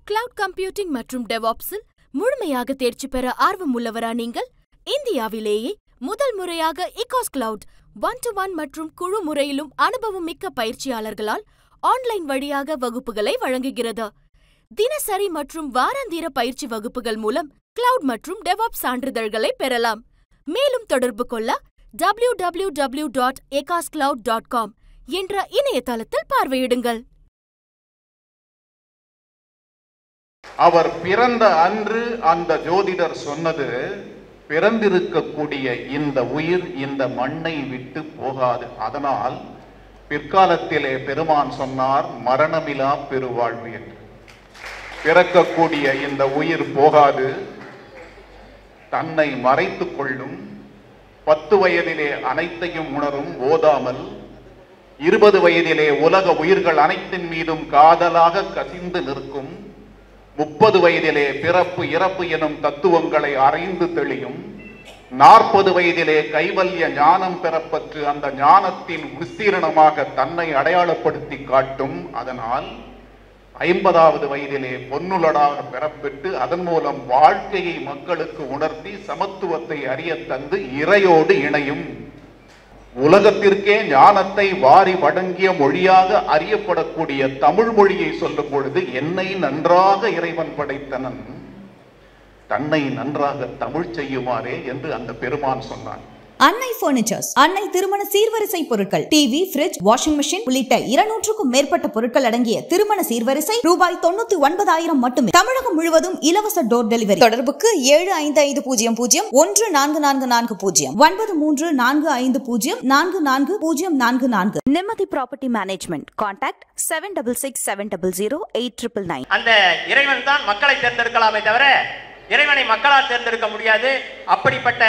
Cloud computing மற்றும் டெவாப்ஸில் முழுமையாக தேர்ச்சி பெற ஆர்வம் உள்ளவரா நீங்கள்? இந்தியாவிலேயே முதல் முறையாக இகாஸ் கிளவுட் 1-to-1 மற்றும் குழு முறையிலும் அனுபவம் மிக்க பயிற்சியாளர்களால் ஆன்லைன் வழியாக வகுப்புகளை வழங்குகிறது. தினசரி மற்றும் வாராந்திர பயிற்சி வகுப்புகள் மூலம் கிளவுட் மற்றும் டெவாப்ஸ் சான்றிதழ்களை பெறலாம். மேலும் தொடர்பு கொள்ள www.ecoscloud.com என்ற இணையதளத்தில் பார்வையிடுங்கள். அவர் பிறந்த அன்று அந்த ஜோதிடர் சொன்னது, பிறந்திருக்கக்கூடிய இந்த உயிர் இந்த மண்ணை விட்டு போகாது. அதனால் பிற்காலத்திலே பெருமான் சொன்னார், மரணமிலா பெருவாழ்வு என்று. பிறக்கக்கூடிய இந்த உயிர் போகாது, தன்னை மறைத்துக் கொள்ளும். 10 வயதிலே அனைத்தையும் உணரும், ஓதாமல். 20 வயதிலே உலக உயிர்கள் அனைத்தின் மீதும் காதலாக கசிந்து நிற்கும். 30 வயதிலே பிறப்பு இறப்பு எனும் தத்துவங்களை அறிந்து தெளியும். 40 வயதிலே கைவல்ய ஞானம் பெறப்பட்டு அந்த ஞானத்தின் விஸ்தீரணமாக தன்னை அடையாளப்படுத்தி காட்டும். அதனால் 50வது வயதிலே பொன்னுலடாக பெறப்பட்டு அதன் மூலம் வாழ்க்கையை மக்களுக்கு உணர்த்தி சமத்துவத்தை அறிய தந்து இறையோடு இணையும். உலகத்திற்கே ஞானத்தை வாரி வழங்கிய மொழியாக அறியப்படக்கூடிய தமிழ் மொழியை சொல்லும் பொழுது, என்னை நன்றாக இறைவன் படைத்தனன், தன்னை நன்றாக தமிழ் செய்யுமாறே என்று அந்த பெருமான் சொன்னான். அன்னை பர்னிச்சர்ஸ், அன்னை திருமண சீர்வரிசை பொருட்கள், டிவி, ஃபிரிட்ஜ், வாஷிங் மெஷின் உள்ளிட்ட 200க்கும் மேற்பட்ட பொருட்கள் அடங்கிய திருமண சீர்வரிசை ரூபாய் 99,000 மட்டுமே. தமிழகம் முழுவதும் இலவச டோர் டெலிவரி. தொடர்புக்கு 7550014440 9345044044. நிம்மதி ப்ராப்பர்ட்டி மேனேஜ்மெண்ட். கான்டாக்ட் 7667008999. அந்த இறைவன் தான் மக்களை தேர்ந்தெடுக்கலாமே தவிர இறைவனை மக்களால் தேர்ந்தெடுக்க முடியாது. அப்படிப்பட்ட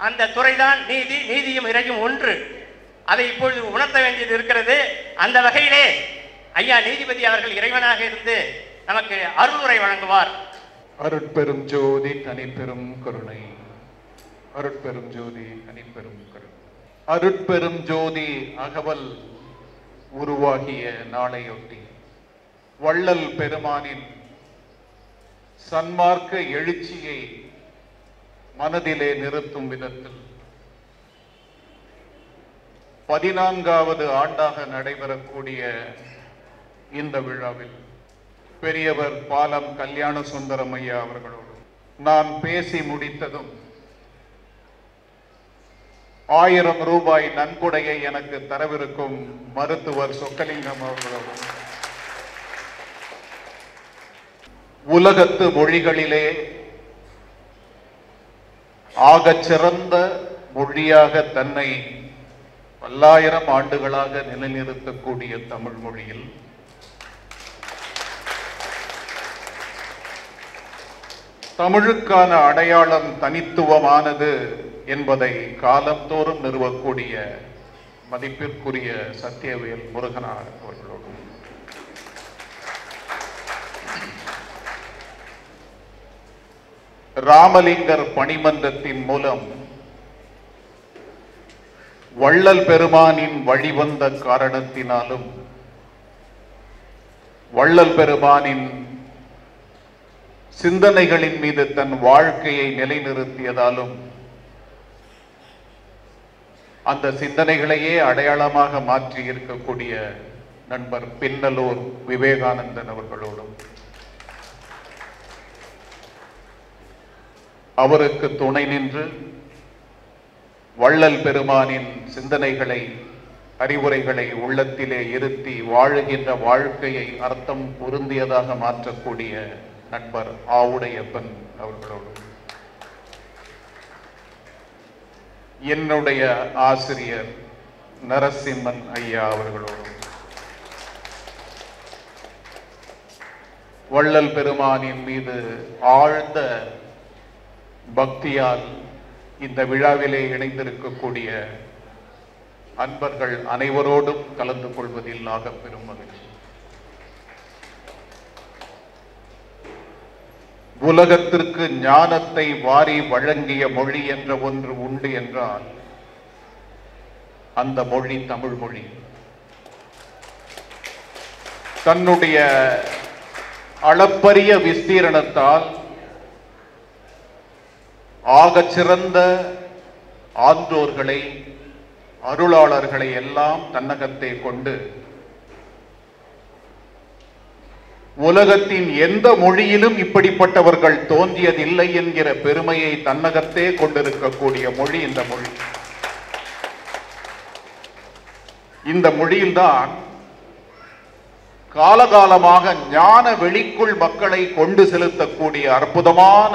அந்த துறைதான் நீதி. நீதியும் இறையும் ஒன்று. அதை இப்பொழுது உணர்த்த வேண்டியது இருக்கிறது. அந்த வகையிலே ஐயா நீதிபதி அவர்கள் இறைவனாக இருந்து நமக்கு அருளுரை வழங்குவார். அருட்பெரும் ஜோதி தனிப்பெரும் கருணை. அருட்பெரும் ஜோதி தனிப்பெரும் கருணை. அருட்பெரும் ஜோதி அகவல் உருவாகிய நாளையொட்டி வள்ளல் பெருமானின் சன்மார்க்க எழுச்சியை மனதிலே நிறுத்தும் விதத்தில் 14வது ஆண்டாக நடைபெறக்கூடிய இந்த விழாவில் பெரியவர் பாலம் கல்யாண சுந்தரம் ஐயா அவர்களோடு நான் பேசி முடித்ததும் 1000 ரூபாய் நன்கொடையை எனக்கு தரவிருக்கும் மருத்துவர் சொக்கலிங்கம் அவர்களோடும் உலகத்து மொழிகளிலே ஆகச் சிறந்த மொழியாக தன்னை 1000 ஆண்டுகளாக நிலைநிறுத்தக்கூடிய தமிழ் மொழியில் தமிழுக்கான அடையாளம் தனித்துவமானது என்பதை காலந்தோறும் நிறுவக்கூடிய மதிப்பிற்குரிய சத்தியவேல் முருகனார் அவர்களோடு ராமலிங்கர் பணிமன்றத்தின் மூலம் வள்ளல் பெருமானின் வழிவந்த காரணத்தினாலும் வள்ளல் பெருமானின் சிந்தனைகளின் மீது தன் வாழ்க்கையை நிலைநிறுத்தியதாலும் அந்த சிந்தனைகளையே அடையாளமாக மாற்றி இருக்கக்கூடிய நண்பர் பின்னலூர் விவேகானந்தன் அவர்களோடும் அவருக்கு துணை நின்று வள்ளல் பெருமானின் சிந்தனைகளை அறிவுரைகளை உள்ளத்திலே இருத்தி வாழுகின்ற வாழ்க்கையை அர்த்தம் பொருந்தியதாக மாற்றக்கூடிய நண்பர் ஆவுடையப்பன் அவர்களோடும் என்னுடைய ஆசிரியர் நரசிம்மன் ஐயா அவர்களோடும் வள்ளல் பெருமானின் மீது ஆழ்ந்த பக்தியால் இந்த விழாவிலே இணைந்திருக்கக்கூடிய அன்பர்கள் அனைவரோடும் கலந்து கொள்வதில் ஆக பெரும் மகிழ்ச்சி. உலகத்திற்கு ஞானத்தை வாரி வழங்கிய மொழி என்ற ஒன்று உண்டு என்றால் அந்த மொழி தமிழ் மொழி. தன்னுடைய அளப்பரிய விஸ்தீரணத்தால் ஆகச்சிறந்த ஆன்றோர்களை, அருளாளர்களை எல்லாம் தன்னகத்தை கொண்டு உலகத்தின் எந்த மொழியிலும் இப்படிப்பட்டவர்கள் தோன்றியதில்லை என்கிற பெருமையை தன்னகத்தே கொண்டிருக்கக்கூடிய மொழி இந்த மொழி. இந்த மொழியில்தான் காலகாலமாக ஞான வெளிக்குள் மக்களை கொண்டு செலுத்தக்கூடிய அற்புதமான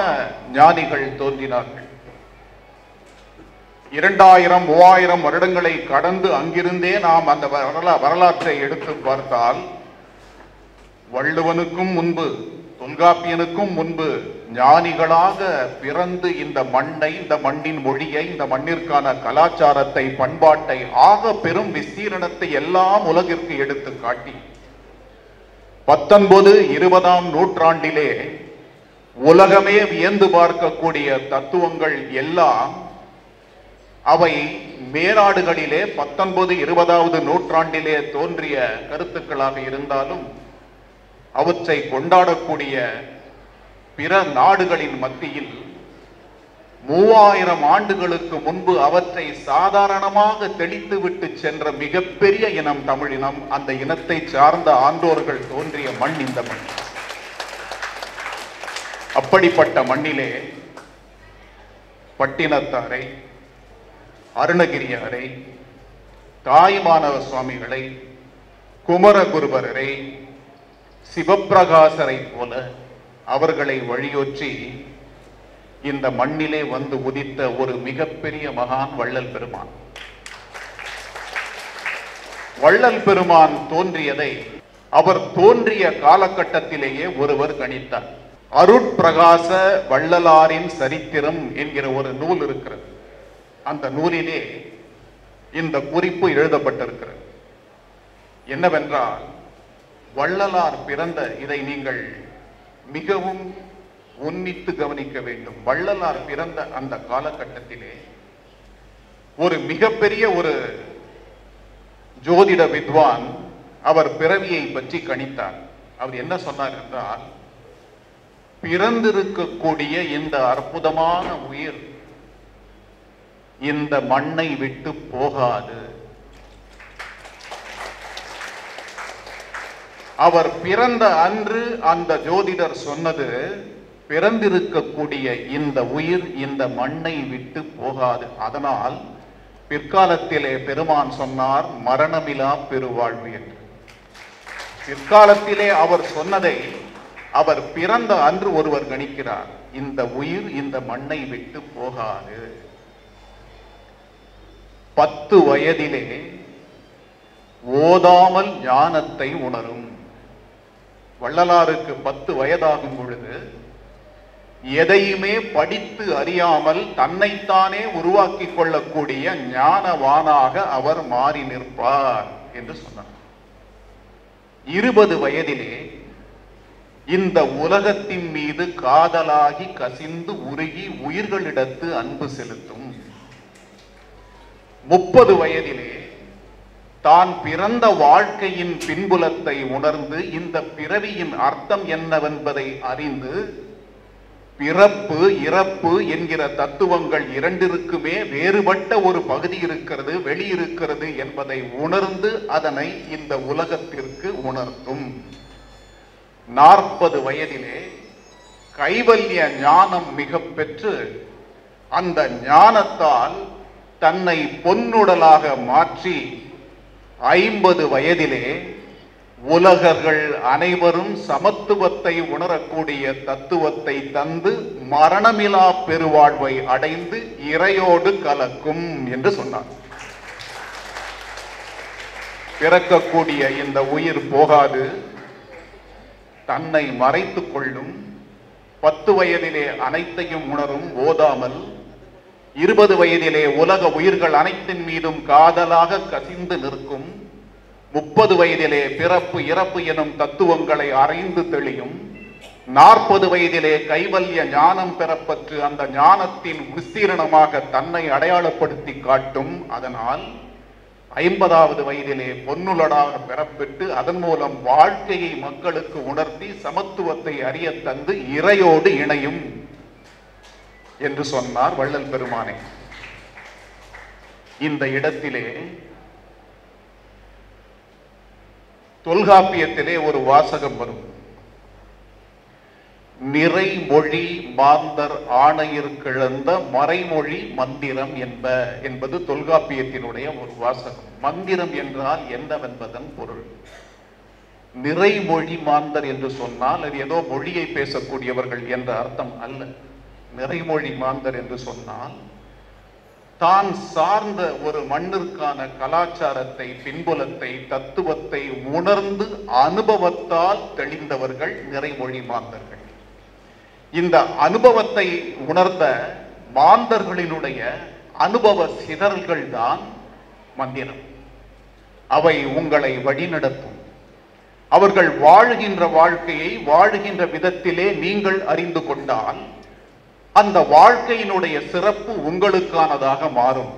ஞானிகள் தோன்றினார்கள். 2000, 3000 வருடங்களை கடந்து அங்கிருந்தே நாம் அந்த வரலாற்றை எடுத்து பார்த்தால், வள்ளுவனுக்கும் முன்பு, தொல்காப்பியனுக்கும் முன்பு ஞானிகளாக பிறந்து இந்த மண்ணை, இந்த மண்ணின் மொழியை, இந்த மண்ணிற்கான கலாச்சாரத்தை, பண்பாட்டை, ஆக பெரும் விஸ்தீரணத்தை எல்லாம் உலகிற்கு எடுத்து காட்டி 19, 20ஆம் நூற்றாண்டிலே உலகமே வியந்து பார்க்கக்கூடிய தத்துவங்கள் எல்லாம் அவை மேலாடுகளிலே 19, 20வது நூற்றாண்டிலே தோன்றிய கருத்துக்களாக இருந்தாலும் அவற்றை கொண்டாடக்கூடிய பிற நாடுகளின் மத்தியில் 3000 ஆண்டுகளுக்கு முன்பு அவற்றை சாதாரணமாக தெளித்துவிட்டு சென்ற மிகப்பெரிய இனம் தமிழினம். அந்த இனத்தை சார்ந்த ஆண்டோர்கள் தோன்றிய மண் இந்த மண். அப்படிப்பட்ட மண்ணிலே பட்டினத்தாரை, அருணகிரியாரை, தாய்மானவ சுவாமிகளை, குமரகுருபரரை, சிவப்பிரகாசரை போல அவர்களை வழியொற்றி இந்த மண்ணிலே வந்து உதித்த ஒரு மிகப்பெரிய மகான் வள்ளல் பெருமான். வள்ளல் பெருமான் தோன்றியதை அவர் தோன்றிய காலகட்டத்திலேயே ஒருவர் கணித்தார். அருட்பிரகாச வள்ளலாரின் சரித்திரம் என்கிற ஒரு நூல் இருக்கிறது. அந்த நூலிலே இந்த குறிப்பு எழுதப்பட்டிருக்கிறது. என்னவென்றால், வள்ளலார் பிறந்த, இதை நீங்கள் மிகவும் உன்னித்து கவனிக்க வேண்டும். வள்ளலார் பிறந்த அந்த காலகட்டத்திலே ஒரு மிகப்பெரிய ஒரு ஜோதிட வித்வான் அவர் பிறவியை பற்றி கணித்தார். அவர் என்ன சொன்னார் என்றால், பிறந்திருக்கக்கூடிய இந்த அற்புதமான உயிர் இந்த மண்ணை விட்டு போகாது. அவர் பிறந்த அன்று அந்த ஜோதிடர் சொன்னது, பிறந்திருக்கக்கூடிய இந்த உயிர் இந்த மண்ணை விட்டு போகாது. அதனால் பிற்காலத்திலே பெருமான் சொன்னார், மரணமிலா பெருவாழ்வு என்று. பிற்காலத்திலே அவர் சொன்னதை அவர் பிறந்த அன்று ஒருவர் கணிக்கிறார், இந்த உயிர் இந்த மண்ணை விட்டு போகாது. 10 வயதிலே ஓதாமல் ஞானத்தை உணரும். வள்ளலாருக்கு 10 வயதாகும் பொழுது எதையுமே படித்து அறியாமல் தன்னைத்தானே உருவாக்கி கொள்ளக்கூடிய ஞானவானாக அவர் மாறி நிற்பார் என்று சொன்னார். 20 வயதிலே இந்த உலகத்தின் மீது காதலாகி கசிந்து உருகி உயிர்களிடத்து அன்பு செலுத்தும். 30 வயதிலே தான் பிறந்த வாழ்க்கையின் பின்புலத்தை உணர்ந்து இந்த பிறவியின் அர்த்தம் என்னவென்பதை அறிந்து, பிறப்பு இறப்பு என்கிற தத்துவங்கள் இரண்டிற்குமே வேறுபட்ட ஒரு பகுதி இருக்கிறது, வெளியிருக்கிறது என்பதை உணர்ந்து அதனை இந்த உலகத்திற்கு உணர்த்தும். 40 வயதிலே கைவல்ய ஞானம் மிக பெற்று அந்த ஞானத்தால் தன்னை பொன்னுடலாக மாற்றி 50 வயதிலே உலகர்கள் அனைவரும் சமத்துவத்தை உணரக்கூடிய தத்துவத்தை தந்து மரணமிலா பெருவாழ்வை அடைந்து இறையோடு கலக்கும் என்று சொன்னார். பிறக்கக்கூடிய இந்த உயிர் போகாது, தன்னை மறைத்துக் கொள்ளும். 10 வயதிலே அனைத்தையும் உணரும், ஓதாமல். 20 வயதிலே உலக உயிர்கள் அனைத்தின் மீதும் காதலாக கசிந்து நிற்கும். 30 வயதிலே பிறப்பு இறப்பு எனும் தத்துவங்களை அறிந்து தெளியும். 40 வயதிலே கைவல்ய ஞானம் பெறப்பட்டு அந்த ஞானத்தின் விஸ்தீரணமாக தன்னை அடையாளப்படுத்தி காட்டும். அதனால் 50வது வயதிலே பொன்னுலடாக பெறப்பெற்று அதன் மூலம் வாழ்க்கையை மக்களுக்கு உணர்த்தி சமத்துவத்தை அறிய தந்து இறையோடு இணையும் என்று சொன்னார் வள்ளல் பெருமானே. இந்த இடத்திலே தொல்காப்பியத்திலே ஒரு வாசகம் வரும். நிறைமொழி மாந்தர் ஆணையிற் கிழந்த மறைமொழி மந்திரம் என்பது தொல்காப்பியத்தினுடைய ஒரு வாசகம். மந்திரம் என்றால் என்னவென்பதன் பொருள். நிறைமொழி மாந்தர் என்று சொன்னால் அது ஏதோ மொழியை பேசக்கூடியவர்கள் என்ற அர்த்தம் அல்ல. நிறைமொழி மாந்தர் என்று சொன்னால் தான் சார்ந்த ஒரு மண்ணிற்கான கலாச்சாரத்தை, பின்புலத்தை, தத்துவத்தை உணர்ந்து அனுபவத்தால் தெளிந்தவர்கள் நிறைமொழி மாந்தர்கள். இந்த அனுபவத்தை உணர்ந்த மாந்தர்களினுடைய அனுபவ சிதறல்கள் தான் மந்திரம். அவை உங்களை வழிநடத்தும். அவர்கள் வாழுகின்ற வாழ்க்கையை வாழுகின்ற விதத்திலே நீங்கள் அறிந்து கொண்டால் அந்த வாழ்க்கையினுடைய சிறப்பு உங்களுக்கானதாக மாறும்.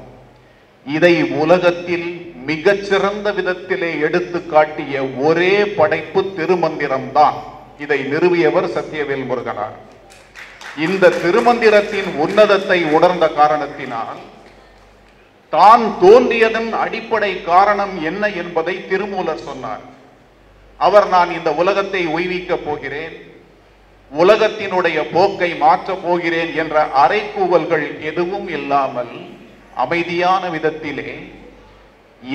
இதை உலகத்தில் மிகச்சிறந்த விதத்திலே எடுத்து காட்டிய ஒரே படைப்பு திருமந்திரம்தான். இதை நிறுவியவர் சத்தியவேல் முருகனார். இந்த திருமந்திரத்தின் உன்னதத்தை உணர்ந்த காரணத்தினால் தான் தோன்றியதன் அடிப்படை காரணம் என்ன என்பதை திருமூலர் சொன்னார். அவர் நான் இந்த உலகத்தை உய்விக்கப் போகிறேன், உலகத்தினுடைய போக்கை மாற்றப் போகிறேன் என்ற அறைகூவல்கள் எதுவும் இல்லாமல் அமைதியான விதத்திலே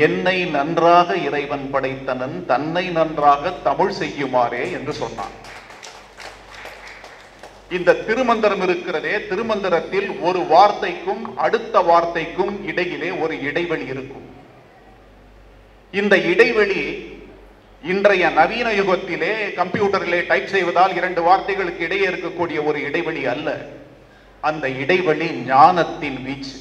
என்னை நன்றாக இறைவன் படைத்தனன், தன்னை நன்றாக தமிழ் செய்யுமாறே என்று சொன்னான். இந்த திருமந்திரம் இருக்கிறதே, திருமந்திரத்தில் ஒரு வார்த்தைக்கும் அடுத்த வார்த்தைக்கும் இடையிலே ஒரு இடைவெளி இருக்கும். இந்த இடைவெளி இன்றைய நவீன யுகத்திலே கம்ப்யூட்டரிலே டைப் செய்வதால் 2 வார்த்தைகளுக்கு இடையே இருக்கக்கூடிய ஒரு இடைவெளி அல்ல. அந்த இடைவெளி ஞானத்தின் வீச்சு.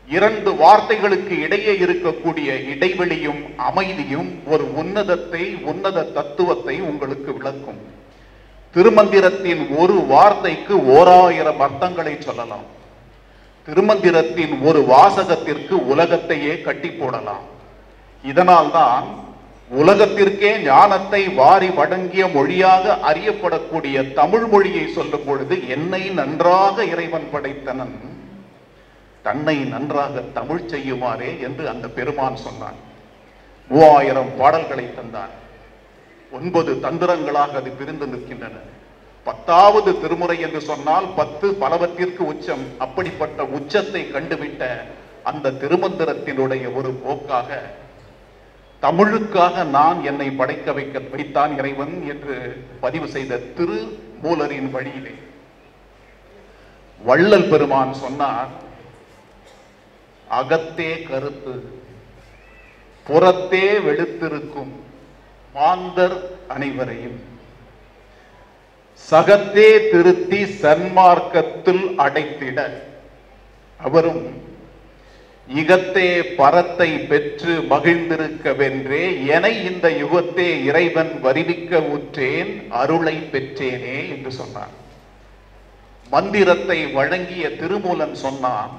2 வார்த்தைகளுக்கு இடையே இருக்கக்கூடிய இடைவெளியும் அமைதியும் ஒரு உன்னதத்தை, உன்னத தத்துவத்தை உங்களுக்கு விளக்கும். திருமந்திரத்தின் ஒரு வார்த்தைக்கு 1000 அர்த்தங்களை சொல்லலாம். திருமந்திரத்தின் ஒரு வாசகத்திற்கு உலகத்தையே கட்டி போடலாம். இதனால்தான் உலகத்திற்கே ஞானத்தை வாரி வழங்கிய மொழியாக அறியப்படக்கூடிய தமிழ் மொழியை சொல்லும் பொழுது என்னை நன்றாக இறைவன் படைத்தனன், தன்னை நன்றாக தமிழ் செய்யுமாறே என்று அந்த பெருமான் சொன்னான். 3000 பாடல்களை தந்தான். 9 தந்திரங்களாக அது பிரிந்து நிற்கின்றன. 10வது திருமுறை என்று சொன்னால் 10 பலவற்றிற்கு உச்சம். அப்படிப்பட்ட உச்சத்தை கண்டுவிட்ட அந்த திருமந்திரத்தினுடைய ஒரு போக்காக தமிழுக்காக நான் என்னை படைக்க வைத்தான் இறைவன் என்று பதிவு செய்த திருமூலரின் வழியிலே வள்ளல் பெருமான் சொன்னார், அகத்தே கருத்து புறத்தே வெளுத்திருக்கும் மாந்தர் அனைவரையும் சகத்தே திருத்தி சன்மார்க்கத்தில் அடைத்திட அவரும் இகத்தே பரத்தை பெற்று மகிழ்ந்திருக்கவென்றே என இந்த யுகத்தே இறைவன் வருவிக்க உற்றேன் அருளை பெற்றேனே என்று சொன்னார். மந்திரத்தை வழங்கிய திருமூலன் சொன்னான்,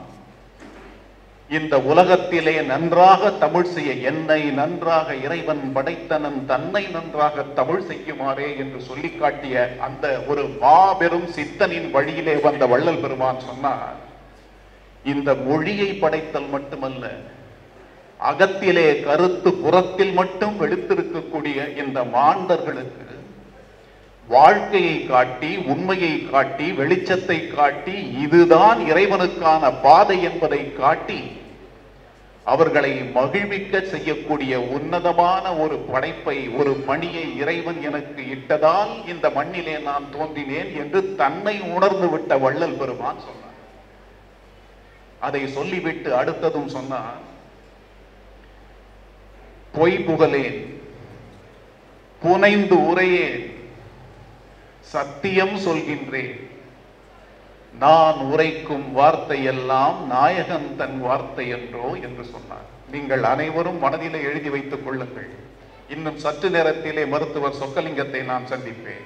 இந்த உலகத்திலே நன்றாக தமிழ் செய்ய என்னை நன்றாக இறைவன் படைத்தனன், தன்னை நன்றாக தமிழ் செய்யுமாறே என்று சொல்லி காட்டிய அந்த ஒரு மாபெரும் சித்தனின் வழியிலே வந்த வள்ளல் பெருமான் சொன்னார், இந்த மொழியை படைத்தல் மட்டுமல்ல, அகத்திலே கருத்து புறத்தில் மட்டும் வெளுத்திருக்கக்கூடிய இந்த மாந்தர்களுக்கு வாழ்க்கையை காட்டி, உண்மையை காட்டி, வெளிச்சத்தை காட்டி, இதுதான் இறைவனுக்கான பாதை என்பதை காட்டி அவர்களை மகிழ்விக்க செய்யக்கூடிய உன்னதமான ஒரு படைப்பை, ஒரு பணியை இறைவன் எனக்கு இட்டதால் இந்த மண்ணிலே நான் தோன்றினேன் என்று தன்னை உணர்ந்து விட்ட வள்ளல் பெருமான் சொன்னார். அதை சொல்லிவிட்டு அடுத்ததும் சொன்னார், பொய் புகழேன், புனைந்து உரையேன், சத்தியம் சொல்கின்றேன், நான் உரைக்கும் வார்த்தையெல்லாம் நாயகன் தன் வார்த்தை என்றோ என்று சொன்னார். நீங்கள் அனைவரும் மனதிலே எழுதி வைத்துக் கொள்ளுங்கள். இன்னும் சற்று நேரத்திலே மருத்துவர் சொக்கலிங்கத்தை நான் சந்திப்பேன்.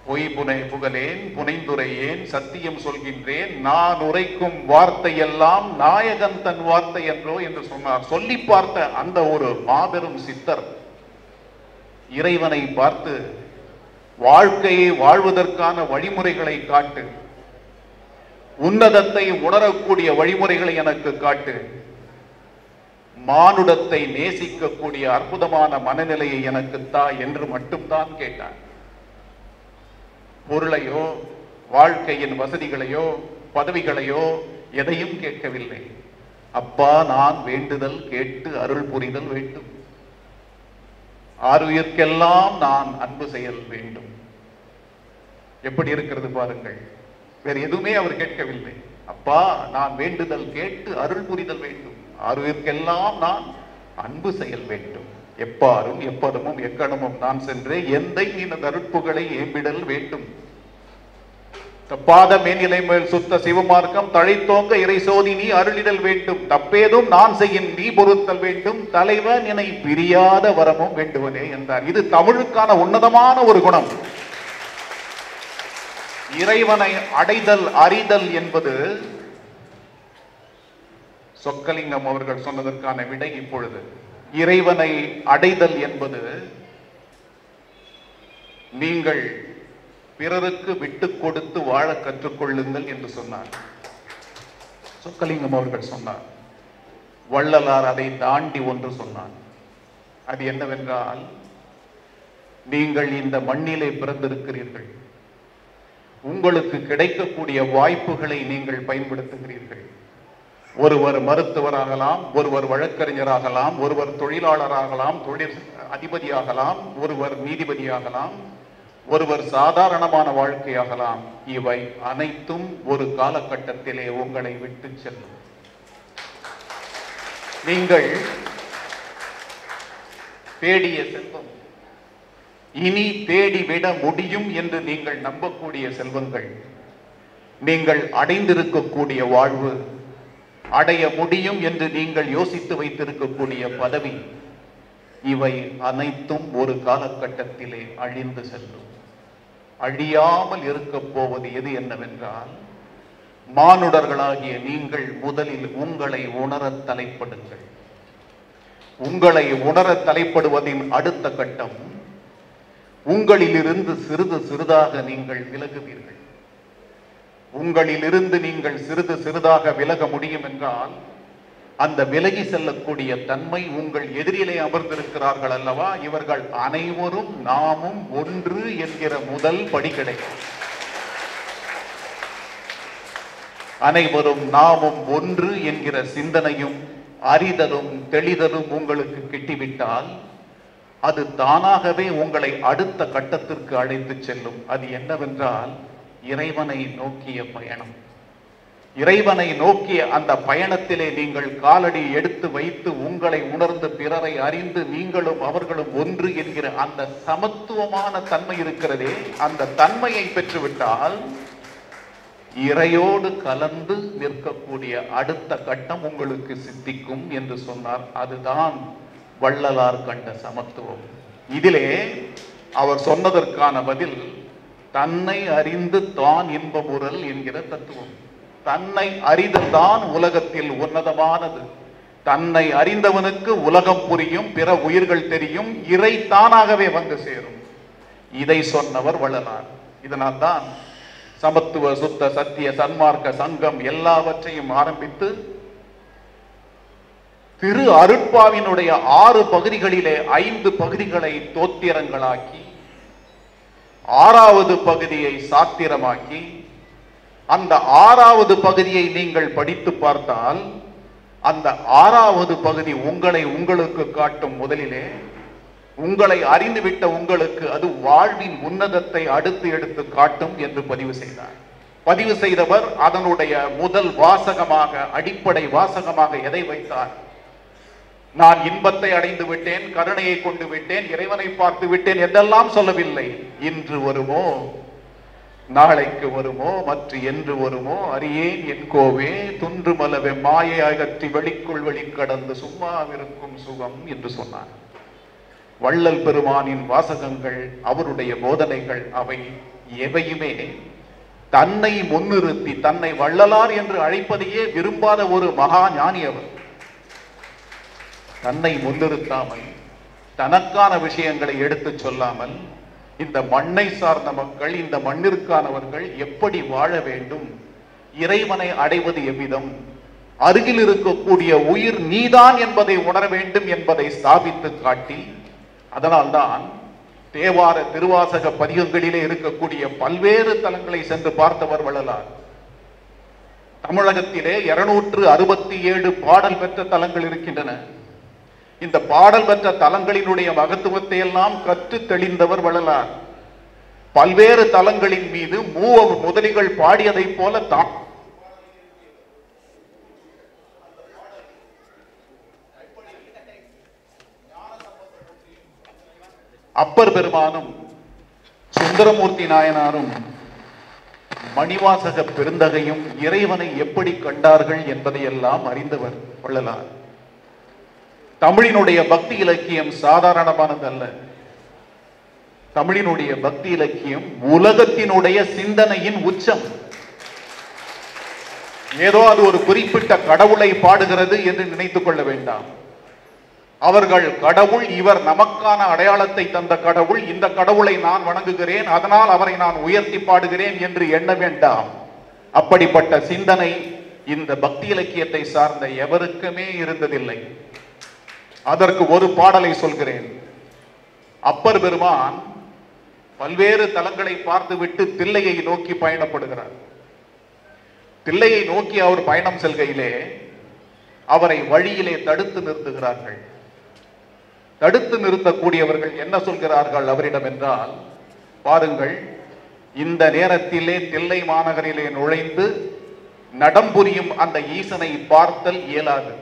பொய் புகழேன் புனைந்துரையேன் சத்தியம் சொல்கின்றேன் நான் உரைக்கும் வார்த்தையெல்லாம் நாயகன் தன் வார்த்தை என்றோ என்று சொன்னார். சொல்லி பார்த்த அந்த ஒரு மாபெரும் சித்தர் இறைவனை பார்த்து வாழ்க்கையை வாழ்வதற்கான வழிமுறைகளை காட்டு, உன்னதத்தை உணரக்கூடிய வழிமுறைகளை எனக்கு காட்டு, மானுடத்தை நேசிக்கக்கூடிய அற்புதமான மனநிலையை எனக்கு தா என்று மட்டும்தான் கேட்டார். பொருளையோ வாழ்க்கையின் வசதிகளையோ பதவிகளையோ எதையும் கேட்கவில்லை. அப்பா, நான் வேண்டுதல் கேட்டு அருள் புரிதல் வேண்டும், ஆருயிர்க்கெல்லாம் நான் அன்பு செயல் வேண்டும். எப்படி இருக்கிறது பாருங்கள். வேறு எதுவுமே அவர் கேட்கவில்லை. அப்பா, நான் வேண்டுதல் கேட்டு அருள் புரிதல் வேண்டும், ஆருயிர்க்கெல்லாம் நான் அன்பு செயல் வேண்டும். எப்பாரும் எப்பதமும் எக்கணமும் நான் சென்றே எந்தை நீன அருட்புகளை ஏம்பிடல் வேண்டும். தப்பாத மேல்நிலை மேல் சுத்த சிவமார்க்கம் தழைத்தோங்க இறைசோதி நீ அருளிடல் வேண்டும். தப்பேதும் நான் செய்யின் நீ பொறுத்தல் வேண்டும். தலைவன் என்னை பிரியாத வரமும் வேண்டுவனே என்றார். இது தமிழுக்கான உன்னதமான ஒரு குணம். இறைவனை அடைதல் அறிதல் என்பது சொக்கலிங்கம் அவர்கள் சொன்னதற்கான விடை இப்பொழுது. இறைவனை அடைதல் என்பது நீங்கள் பிறருக்கு விட்டு கொடுத்து வாழ கற்றுக்கொள்ளுங்கள் என்று சொன்னார். சொக்கலிங்கம் அவர்கள் சொன்னார். வள்ளலார் அதை தாண்டி ஒன்று சொன்னார். அது என்னவென்றால், நீங்கள் இந்த மண்ணிலே பிறந்திருக்கிறீர்கள், உங்களுக்கு கிடைக்கக்கூடிய வாய்ப்புகளை நீங்கள் பயன்படுத்துகிறீர்கள். ஒருவர் மருத்துவராகலாம், ஒருவர் வழக்கறிஞராகலாம், ஒருவர் தொழிலாளராகலாம், தொழில் அதிபதியாகலாம், ஒருவர் நீதிபதியாகலாம், ஒருவர் சாதாரணமான வாழ்க்கையாகலாம். இவை அனைத்தும் ஒரு காலகட்டத்திலே உங்களை விட்டு செல்லும். நீங்கள் தேடிய செல்வம், இனி தேடிவிட முடியும் என்று நீங்கள் நம்பக்கூடிய செல்வங்கள், நீங்கள் அடைந்திருக்கக்கூடிய வாழ்வு, அடைய முடியும் என்று நீங்கள் யோசித்து வைத்திருக்கக்கூடிய பதவி, இவை அனைத்தும் ஒரு காலகட்டத்திலே அழிந்து செல்லும். அழியாமல் இருக்க போவது எது என்னவென்றால், மானுடர்களாகிய நீங்கள் முதலில் உங்களை உணர தலைப்படுங்கள். உங்களை உணர தலைப்படுவதின் அடுத்த கட்டம், உங்களிலிருந்து சிறிது சிறிதாக நீங்கள் விலகுவீர்கள். உங்களிலிருந்து நீங்கள் சிறிது சிறிதாக விலக முடியும் என்றால், அந்த விலகி செல்லக்கூடிய தன்மை உங்கள் எதிரிலே அமர்ந்திருக்கிறார்கள் அல்லவா, இவர்கள் அனைவரும் நாமும் ஒன்று என்கிற முதல் படி கிடைக்கும். அனைவரும் நாமும் ஒன்று என்கிற சிந்தனையும் அறிதலும் தெளிதலும் உங்களுக்கு கிட்டிவிட்டால், அது தானாகவே உங்களை அடுத்த கட்டத்திற்கு அழைத்து செல்லும். அது என்னவென்றால், இறைவனை நோக்கிய பயணம். இறைவனை நோக்கிய அந்த பயணத்திலே நீங்கள் காலடி எடுத்து வைத்து உங்களை உணர்ந்து பிறரை அறிந்து நீங்களும் அவர்களும் ஒன்று என்கிற அந்த சமத்துவமான தன்மை இருக்கிறதே, அந்த தன்மையை பெற்றுவிட்டால் இறையோடு கலந்து நிற்கக்கூடிய அடுத்த கட்டம் உங்களுக்கு சித்திக்கும் என்று சொன்னார். அதுதான் வள்ளலார் கண்ட சமத்துவம். இதிலே அவர் சொன்னதற்கான பதில், தன்னை அறிந்து தான் இன்பமுறல் என்கிற தத்துவம். தன்னை அறிதல் தான் உலகத்தில் உன்னதமானது. தன்னை அறிந்தவனுக்கு உலகம் புரியும், பிற உயிர்கள் தெரியும், இறை தானாகவே வந்து சேரும். இதை சொன்னவர் வள்ளலார். இதனால் தான் சமத்துவ சுத்த சத்திய சன்மார்க்க சங்கம் எல்லாவற்றையும் ஆரம்பித்து திரு அருட்பாவினுடைய 6 பகுதிகளிலே 5 பகுதிகளை தோத்திரங்களாக்கி 6வது பகுதியை சாத்திரமாக்கி, அந்த 6வது பகுதியை நீங்கள் படித்து பார்த்தால் அந்த 6வது பகுதி உங்களை உங்களுக்கு காட்டும். முதலிலே உங்களை அறிந்துவிட்ட உங்களுக்கு அது வாழ்வின் உன்னதத்தை அடுத்து எடுத்து காட்டும் என்று பதிவு செய்தார். பதிவு செய்தவர் அதனுடைய முதல் வாசகமாக, அடிப்படை வாசகமாக எதை வைத்தார்? நான் இன்பத்தை அடைந்து விட்டேன், கருணையை கொண்டு விட்டேன், இறைவனை பார்த்து விட்டேன் என்றெல்லாம் சொல்லவில்லை. இன்று வருமோ, நாளைக்கு வருமோ, மற்ற என்று வருமோ அறியேன் என் கோவே, துன்று மலவே மாயை அகற்றி வெளிக்குள் வெளி கடந்து சும்மாவிருக்கும் சுகம் என்று சொன்னார். வள்ளல் பெருமானின் வாசகங்கள், அவருடைய போதனைகள், அவை எவையுமே தன்னை முன்னிறுத்தி தன்னை வள்ளலார் என்று அழைப்பதையே விரும்பாத ஒரு மகா ஞானி அவர். தன்னை முன்னிறுத்தாமல் தனக்கான விஷயங்களை எடுத்து சொல்லாமல் இந்த மண்ணை சார்ந்த மக்கள், இந்த மண்ணிற்கானவர்கள் எப்படி வாழ வேண்டும், இறைவனை அடைவது எவ்விதம், அருகில் இருக்கக்கூடிய உயிர் நீதான் என்பதை உணர வேண்டும் என்பதை ஸ்தாபித்து காட்டி, அதனால்தான் தேவார திருவாசக பதிகங்களிலே இருக்கக்கூடிய பல்வேறு தலங்களை சென்று பார்த்தவர் வள்ளலார். தமிழகத்திலே 267 பாடல் பெற்ற தலங்கள் இருக்கின்றன. இந்த பாடல் பெற்ற தலங்களினுடைய மகத்துவத்தை எல்லாம் கற்று தெளிந்தவர் வள்ளலார். பல்வேறு தலங்களின் மீது முதலிகள் பாடியதை போல தான் அப்பர் பெருமானும் சுந்தரமூர்த்தி நாயனாரும் மணிவாசக பெருந்தகையும் இறைவனை எப்படி கண்டார்கள் என்பதையெல்லாம் அறிந்தவர் வள்ளலார். தமிழினுடைய பக்தி இலக்கியம் சாதாரணமானதல்ல. தமிழினுடைய பக்தி இலக்கியம் உலகத்தினுடைய சிந்தனையின் உச்சம். ஏதோ அது ஒரு குறிப்பிட்ட கடவுளை பாடுகிறது என்று நினைத்துக் கொள்ள வேண்டாம். அவர்கள் கடவுள், இவர் நமக்கான அடையாளத்தை தந்த கடவுள், இந்த கடவுளை நான் வணங்குகிறேன், அதனால் அவரை நான் உயர்த்தி பாடுகிறேன் என்று எண்ண வேண்டாம். அப்படிப்பட்ட சிந்தனை இந்த பக்தி இலக்கியத்தை சார்ந்த எவருக்குமே இருந்ததில்லை. அதற்கு ஒரு பாடலை சொல்கிறேன். அப்பர் பெருமான் பல்வேறு தலங்களை பார்த்துவிட்டு தில்லையை நோக்கி பயணப்படுகிறார். தில்லையை நோக்கி அவர் பயணம் செல்கையிலே அவரை வழியிலே தடுத்து நிறுத்துகிறார்கள். தடுத்து நிறுத்தக்கூடியவர்கள் என்ன சொல்கிறார்கள் அவரிடம் என்றால், பாருங்கள், இந்த நேரத்திலே தில்லை மாநகரிலே நுழைந்து நடம்புரியும் அந்த ஈசனை பார்த்தல் இயலாது.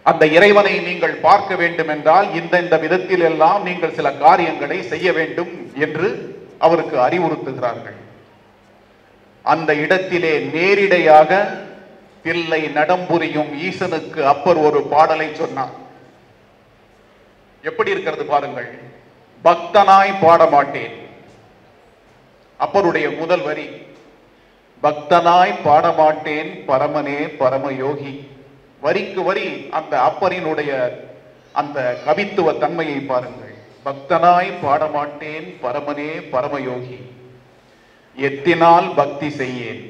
அந்த இறைவனை நீங்கள் பார்க்க வேண்டும் என்றால் இந்த விதத்தில் எல்லாம் நீங்கள் சில காரியங்களை செய்ய வேண்டும் என்று அவருக்கு அறிவுறுத்துகிறார்கள். அந்த இடத்திலே நேரிடையாக தில்லை நடம்புரியும் ஈசனுக்கு அப்பர் ஒரு பாடலை சொன்னார். எப்படி இருக்கிறது பாருங்கள். பக்தனாய் பாடமாட்டேன். அப்பருடைய முதல் வரி, பக்தனாய் பாடமாட்டேன் பரமனே பரமயோகி. வரிக்கு வரி அந்த அப்பரினுடைய அந்த கவித்துவ தன்மையை பாருங்கள். பக்தனாய் பாடமாட்டேன் பரமனே பரமயோகி, எத்தினால் பக்தி செய்யேன்,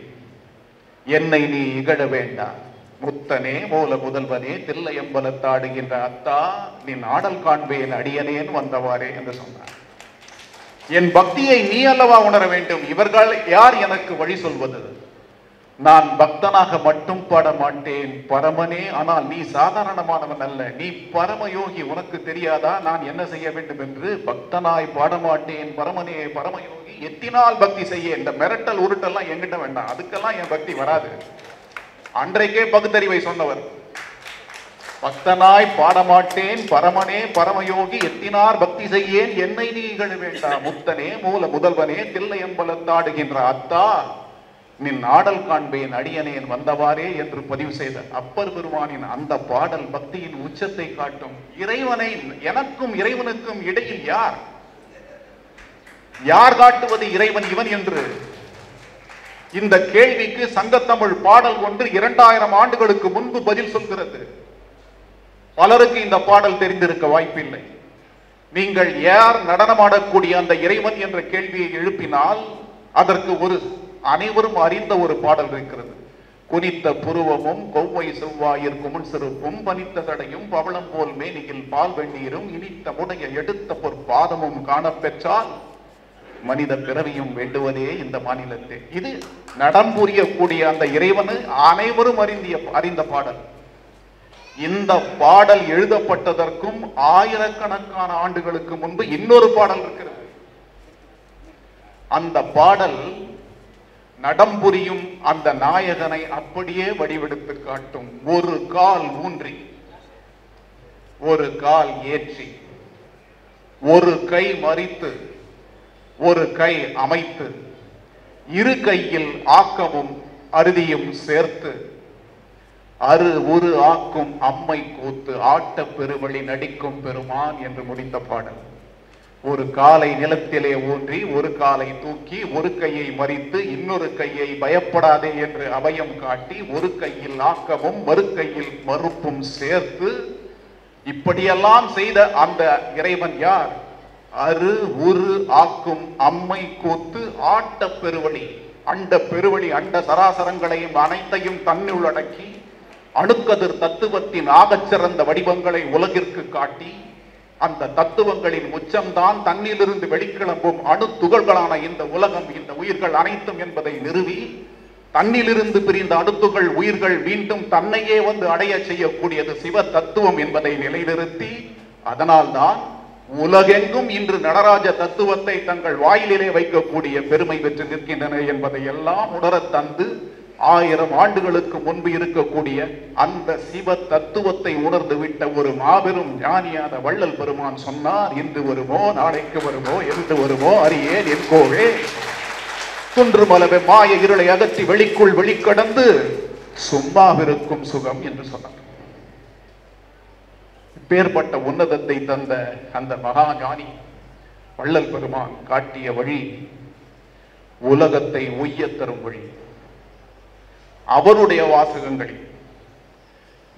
என்னை நீ இகழ வேண்டாம், முத்தனே மூல முதல்வனே தில்லையம்பலத்தாடுகின்ற அத்தா, நின் ஆடல் காண்பேன் அடியனேன் வந்தவாறே என்று சொன்னார். என் பக்தியை நீ அல்லவா உணர வேண்டும், இவர்கள் யார் எனக்கு வழி சொல்வது? நான் பக்தனாக மட்டும் பாட மாட்டேன் பரமனே, ஆனால் நீ சாதாரணமானவன் அல்ல, நீ பரமயோகி, உனக்கு தெரியாதா நான் என்ன செய்ய வேண்டும் என்று? பக்தனாய் பாடமாட்டேன் பரமனே பரமயோகி, எத்தினால் பக்தி செய்ய. இந்த மிரட்டல் உருட்டெல்லாம் என்கிட்ட வேண்டாம், அதுக்கெல்லாம் என் பக்தி வராது. அன்றைக்கே பகுத்தறிவை சொன்னவர். பக்தனாய் பாடமாட்டேன் பரமனே பரமயோகி, எத்தினார் பக்தி செய்யேன், என்னை நீ இகழ வேண்டாம், முத்தனே மூல முதல்வனே தில்லையம்பலத்தாடுகின்ற அத்தா, நின் ஆடல் காண்பேன் அடியனேன் வந்தவாறே என்று பதிவு செய்த அப்பர் பெருமானின் அந்த பாடல் பக்தியின் உச்சத்தை காட்டும். இறைவனை, எனக்கும் இறைவனுக்கும் இடையில் யார் யார் காட்டுவது இறைவன் இவன் என்று? இந்த கேள்விக்கு சங்கத்தமிழ் பாடல் ஒன்று 2000 ஆண்டுகளுக்கு முன்பு பதில் சொல்கிறது. பலருக்கு இந்த பாடல் தெரிந்திருக்க வாய்ப்பில்லை. நீங்கள் யார் நடனமாடக்கூடிய அந்த இறைவன் என்ற கேள்வியை எழுப்பினால் அதற்கு ஒரு அனைவரும் அறிந்த ஒரு பாடல் இருக்கிறது. குனித்த புருவமும் கொவ்வை செவ்வாயிற்கு முன் சிறுப்பும் பனித்த தடையும் பவளம் போல் மேனியில் பால் வெந்நீரும் இனித்த முடைய எடுத்த பொற்பாதமும் காணப்பெற்றால் மனித பிறவியும் வேண்டுவதே இந்த மாநிலத்தை. இது நடம்புரியக்கூடிய அந்த இறைவனை அனைவரும் அறிந்த பாடல். இந்த பாடல் எழுதப்பட்டதற்கும் ஆயிரக்கணக்கான ஆண்டுகளுக்கு முன்பு இன்னொரு பாடல் இருக்கிறது. அந்த பாடல் நடம்புரியும் அந்த நாயகனை அப்படியே வடிவெடுத்து காட்டும். ஒரு கால் ஊன்றி, ஒரு கால் ஏற்றி, ஒரு கை மறித்து, ஒரு கை அமைத்து, இரு கையில் ஆக்கமும் அறுதியும் சேர்த்து, அரு உரு ஆக்கும் அம்மை கூத்து ஆட்ட பெருவழி நடிக்கும் பெருமான் என்று முடித்த பாடல். ஒரு காலை நிலத்திலே ஊன்றி ஒரு காலை தூக்கி ஒரு கையை மறித்து இன்னொரு கையை பயப்படாதே என்று அபயம் காட்டி ஒரு கையில் ஆக்கமும் மறு கையில் மறுப்பும் சேர்த்து இப்படியெல்லாம் செய்த அந்த இறைவன் யார்? அரு உரு ஆக்கும் அம்மை கூத்து ஆட்ட பெருவழி. அண்ட பெருவழி அண்ட சராசரங்களையும் அனைத்தையும் தன்னுள் அடக்கி அணுக்கதிர் தத்துவத்தின் ஆகச்சிறந்த வடிவங்களை உலகிற்கு காட்டி அந்த தத்துவங்களின் உச்சம்தான் தன்னிலிருந்து வெளிக்கிளம்பும் அணு துகள்களான இந்த உலகம், இந்த உயிர்கள் அனைத்தும் என்பதை நிறுவி தன்னிலிருந்து பிரிந்த அணுத்துகள் உயிர்கள் மீண்டும் தன்னையே வந்து அடைய செய்யக்கூடியது சிவ தத்துவம் என்பதை நிலைநிறுத்தி, அதனால்தான் உலகெங்கும் இன்று நடராஜ தத்துவத்தை தங்கள் வாயிலே வைக்கக்கூடிய பெருமை பெற்று நிற்கின்றன என்பதை எல்லாம் உணரத் தந்து 1000 ஆண்டுகளுக்கு முன்பு இருக்கக்கூடிய அந்த சிவ தத்துவத்தை உணர்ந்து விட்ட ஒரு மாபெரும் ஞானியான வள்ளல் பெருமான் சொன்னார், இன்று வருமோ நாளைக்கு வருமோ என்று வருமோ அறியேன் என் கோவே, குன்றுமலவே மாய இருளை அகற்றி வெளிக்குள் வெளிக்கடந்து சும்மாவிருக்கும் சுகம் என்று சொன்னார். பேர்பட்ட உன்னதத்தை தந்த அந்த மகா ஞானி வள்ளல் பெருமான் காட்டிய வழி உலகத்தை உய்ய தரும் வழி. அவருடைய வாசகங்களில்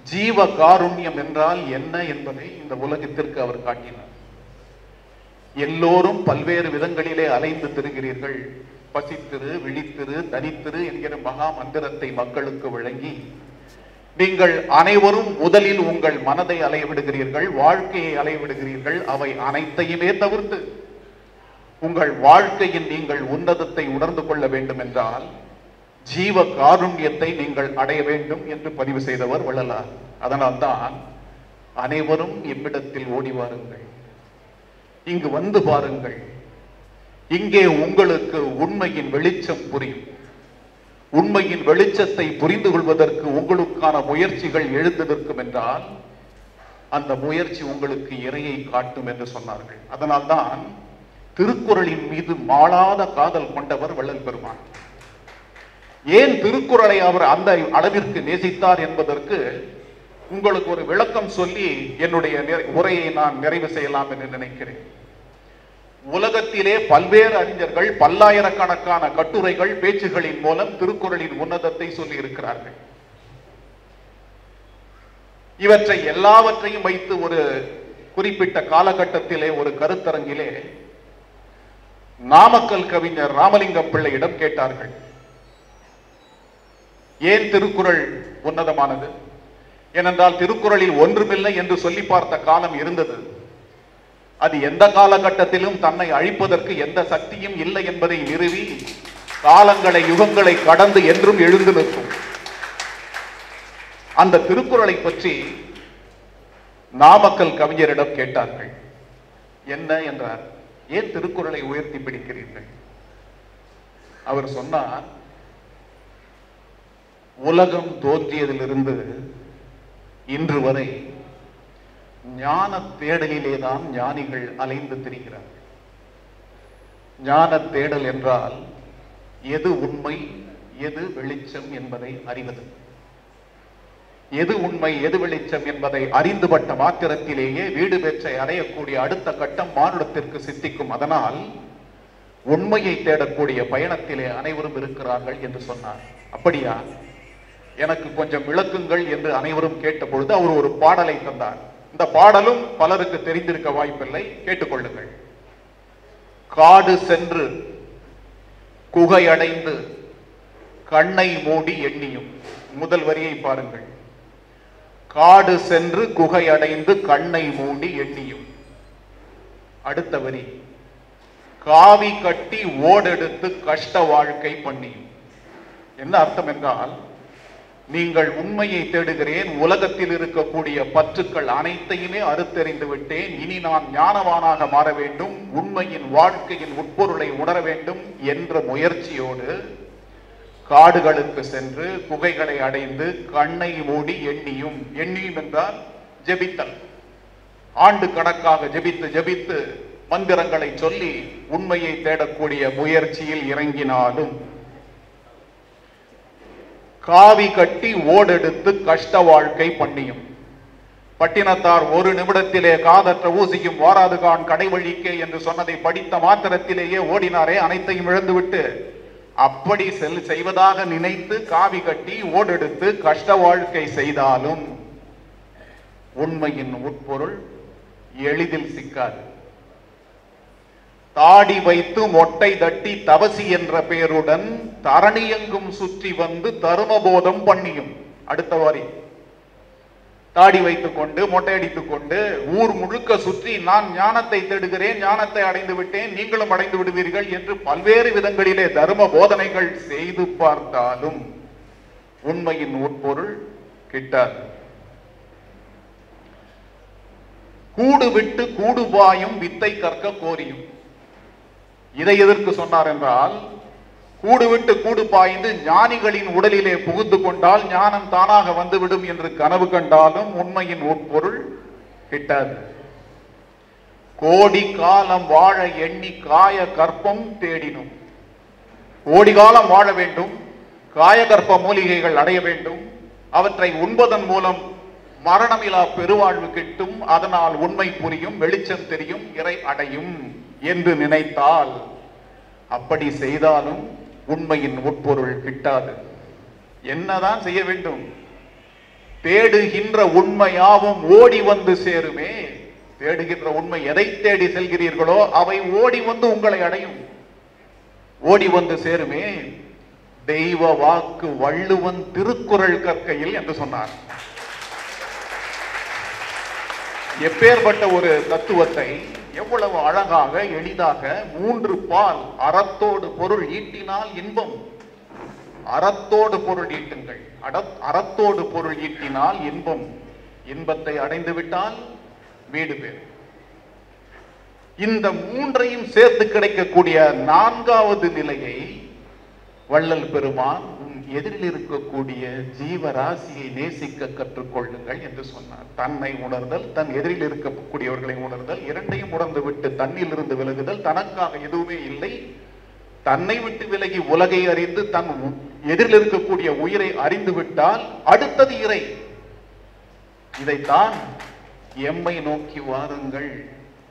ஜீவ காருண்யம் என்றால் என்ன என்பதை இந்த உலகத்திற்கு அவர் காட்டினார். எல்லோரும் பல்வேறு விதங்களிலே அலைந்து திரிகிறீர்கள், பசித்திரு விழித்திரு தனித்திரு என்கிற மகா மந்திரத்தை மக்களுக்கு வழங்கி நீங்கள் அனைவரும் முதலில் உங்கள் மனதை அலைவிடுகிறீர்கள், வாழ்க்கையை அலைவிடுகிறீர்கள். அவை அனைத்தையுமே தவிர்த்து உங்கள் வாழ்க்கையின் நீங்கள் உன்னதத்தை உணர்ந்து கொள்ள வேண்டும் என்றால் ஜீவ காருண்யத்தை நீங்கள் அடைய வேண்டும் என்று பதிவு செய்தவர் வள்ளலார். அதனால்தான் அனைவரும் எவ்விடத்தில் ஓடி வாருங்கள், இங்கு வந்து பாருங்கள், இங்கே உங்களுக்கு உண்மையின் வெளிச்சம் புரியும். உண்மையின் வெளிச்சத்தை புரிந்து கொள்வதற்கு உங்களுக்கான முயற்சிகள் எழுந்து நிற்கும் என்றால் அந்த முயற்சி உங்களுக்கு இறையை காட்டும் என்று சொன்னார்கள். அதனால்தான் திருக்குறளின் மீது மாளாத காதல் கொண்டவர் வள்ளல் பெருமான். ஏன் திருக்குறளை அவர் அந்த அளவிற்கு நேசித்தார் என்பதற்கு உங்களுக்கு ஒரு விளக்கம் சொல்லி என்னுடைய உரையை நான் நிறைவு செய்யலாம் என்று நினைக்கிறேன். உலகத்திலே பல்வேறு அறிஞர்கள் பல்லாயிரக்கணக்கான கட்டுரைகள் பேச்சுகளின் மூலம் திருக்குறளின் உன்னதத்தை சொல்லி இருக்கிறார்கள். இவற்றை எல்லாவற்றையும் வைத்து ஒரு குறிப்பிட்ட காலகட்டத்திலே ஒரு கருத்தரங்கிலே நாமக்கல் கவிஞர் ராமலிங்கம் பிள்ளையிடம் கேட்டார்கள், ஏன் திருக்குறள் உன்னதமானது? ஏனென்றால் திருக்குறளில் ஒன்றுமில்லை என்று சொல்லி பார்த்த காலம் இருந்தது. அது எந்த காலகட்டத்திலும் தன்னை அழிப்பதற்கு எந்த சக்தியும் இல்லை என்பதை நிறுவி காலங்களை யுகங்களை கடந்து என்றும் எழுந்து நிற்கும். அந்த திருக்குறளை பற்றி நாமக்கல் கவிஞரிடம் கேட்டார்கள். என்ன என்றார், ஏன் திருக்குறளை உயர்த்தி பிடிக்கிறீர்கள்? அவர் சொன்னார், உலகம் தோன்றியதிலிருந்து இன்று வரை ஞான தேடலிலேதான் ஞானிகள் அலைந்து திரிகிறார்கள். ஞான தேடல் என்றால் எது உண்மை எது வெளிச்சம் என்பதை அறிவது. எது உண்மை எது வெளிச்சம் என்பதை அறிந்துபட்ட மாத்திரத்திலேயே வீடு பேற்றை அடையக்கூடிய அடுத்த கட்டம் மானுடத்திற்கு சித்திக்கும். அதனால் உண்மையை தேடக்கூடிய பயணத்திலே அனைவரும் இருக்கிறார்கள் என்று சொன்னார். அப்படியா, எனக்கு கொஞ்சம் விளக்குங்கள் என்று அனைவரும் கேட்ட பொழுது அவர் ஒரு பாடலை தந்தார். இந்த பாடலும் பலருக்கு தெரிந்திருக்க வாய்ப்பில்லை, கேட்டுக்கொள்ளுங்கள். காடு சென்று குகையடைந்து கண்ணை மூடி எண்ணியும். முதல் வரியை பாருங்கள். காடு சென்று குகையடைந்து கண்ணை மூடி எண்ணியும். அடுத்த வரி, காவி கட்டி ஓடெடுத்து கஷ்ட வாழ்க்கை பண்ணியும். என்ன அர்த்தம் என்றால், நீங்கள் உண்மையை தேடுகிறேன், உலகத்தில் இருக்கக்கூடிய பற்றுக்கள் அனைத்தையுமே அறுத்தெறிந்து விட்டேன், இனி நான் ஞானவானாக மாற வேண்டும், உண்மையின் வாழ்க்கையின் உட்பொருளை உணர வேண்டும் என்ற முயற்சியோடு காடுகளுக்கு சென்று குகைகளை அடைந்து கண்ணை மூடி எண்ணியும். எண்ணியும் என்றால் ஜெபித்தல். ஆண்டு கணக்காக ஜெபித்து ஜெபித்து மந்திரங்களை சொல்லி உண்மையை தேடக்கூடிய முயற்சியில் இறங்கினாலும் காவி கட்டி ஓடெடுத்து கஷ்ட வாழ்க்கை பண்ணியும். பட்டினத்தார் ஒரு நிமிடத்திலே காதற்ற ஊசியும் வாராதுகான் கடைவழிக்கே என்று சொன்னதை படித்த மாத்திரத்திலேயே ஓடினாரே, அனைத்தையும் இழந்துவிட்டு. அப்படி செய்வதாக நினைத்து காவி கட்டி ஓடெடுத்து கஷ்ட வாழ்க்கை செய்தாலும் உண்மையின் உட்பொருள் எளிதில் சிக்காது. தாடி வைத்து மொட்டை தட்டி தவசி என்ற பெயருடன் தரணியெங்கும் சுற்றி வந்து தருமபோதம் பண்ணியும். அடுத்த வாரி தாடி வைத்துக் கொண்டு மொட்டை அடித்துக் கொண்டு ஊர் முழுக்க சுற்றி நான் ஞானத்தை தேடுகிறேன், ஞானத்தை அடைந்து விட்டேன், நீங்களும் அடைந்து விடுவீர்கள் என்று பல்வேறு விதங்களிலே தர்ம போதனைகள் செய்து பார்த்தாலும் உண்மையின் உட்பொருள் கிட்டாது. கூடு விட்டு கூடுபாயும் வித்தை கற்க கோரியும். இதை எதற்கு சொன்னார் என்றால், கூடு விட்டு கூடு பாய்ந்து ஞானிகளின் உடலிலே புகுந்து கொண்டால் ஞானம் தானாக வந்துவிடும் என்று கனவு கண்டாலும் உண்மையின் உட்பொருள் கிட்டாது. கோடி காலம் வாழ எண்ணி காய கற்பம் தேடினும். கோடி காலம் வாழ வேண்டும், காயகற்ப மூலிகைகள் அடைய வேண்டும், அவற்றை உண்பதன் மூலம் மரணமிலா பெருவாழ்வு கிட்டும், அதனால் உண்மை புரியும், வெளிச்சம் தெரியும், இறை அடையும் என்று நினைத்தால், அப்படி செய்தாலும் உண்மையின் உட்பொருள் கிட்டாது. என்னதான் செய்ய வேண்டும்? தேடுகின்ற உண்மையாவும் ஓடி வந்து சேருமே. தேடுகின்ற உண்மை எதை தேடி செல்கிறீர்களோ அவை ஓடி வந்து உங்களை அடையும், ஓடி வந்து சேருமே. தெய்வ வாக்கு வள்ளுவன் திருக்குறள் கற்கையில் என்று சொன்னார். எப்பேற்பட்ட ஒரு தத்துவத்தை எவ்வளவு அழகாக எளிதாக 3 பால் அறத்தோடு பொருள் ஈட்டினால் இன்பம். அறத்தோடு பொருள் ஈட்டுங்கள், அறத்தோடு பொருள் ஈட்டினால் இன்பம், இன்பத்தை அடைந்து விட்டால் வீடு பேர். இந்த 3ஐயும் சேர்த்து கிடைக்கக்கூடிய 4வது நிலையை வள்ளல் பெருமான் எதிரில் இருக்கக்கூடிய ஜீவராசியை நேசிக்க கற்றுக்கொள்ளுங்கள் என்று சொன்னார். தன்னை உணர்தல், தன் எதிரில் இருக்கக்கூடியவர்களை உணர்தல், இரண்டையும் உணர்ந்து விட்டு தன்னில் இருந்து விலகுதல். தனக்காக எதுவுமே இல்லை, தன்னை விட்டு விலகி உலகை அறிந்து தன் எதிரில் இருக்கக்கூடிய உயிரை அறிந்து விட்டால் அடுத்தது இறை. இதைத்தான் எம்மை நோக்கி வாருங்கள்,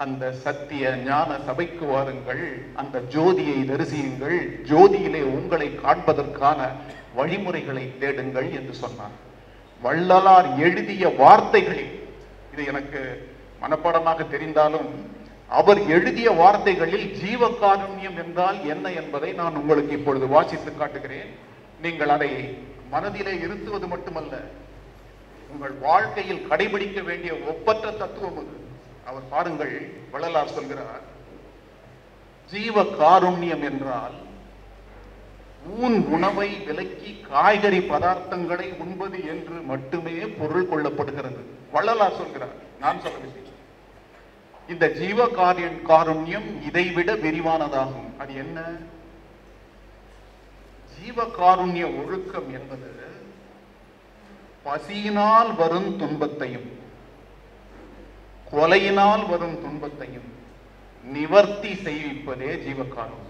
அந்த சத்திய ஞான சபைக்கு வாருங்கள், அந்த ஜோதியை தரிசியுங்கள், ஜோதியிலே உங்களை காண்பதற்கான வழிமுறைகளை தேடுங்கள் என்று சொன்னார். வள்ளலார் எழுதிய வார்த்தைகளில், இது எனக்கு மனப்பாடமாக தெரிந்தாலும், அவர் எழுதிய வார்த்தைகளில் ஜீவகாருண்யம் என்றால் என்ன என்பதை நான் உங்களுக்கு இப்பொழுது வாசித்து காட்டுகிறேன். நீங்கள் அதை மனதிலே இருத்துவது மட்டுமல்ல, உங்கள் வாழ்க்கையில் கடைபிடிக்க வேண்டிய ஒப்பற்ற தத்துவம் அது. அவர் பாருங்கள், வள்ளலார் சொல்கிறார், ஜீவ காருண்யம் என்றால் ஊன் உணவை விலக்கி காய்கறி பதார்த்தங்களை உண்பது என்று மட்டுமே பொருள் கொள்ளப்படுகிறது. வள்ளலார் சொல்கிறார், நான் சொல்லவில்லை. இந்த ஜீவ காருண்யம் இதைவிட விரிவானதாகும். அது என்ன? ஜீவ காருண்ய ஒழுக்கம் என்பது பசியினால் வரும் துன்பத்தையும் கொலையினால் வரும் துன்பத்தையும் நிவர்த்தி செய்விப்பதே ஜீவகாருண்யம்.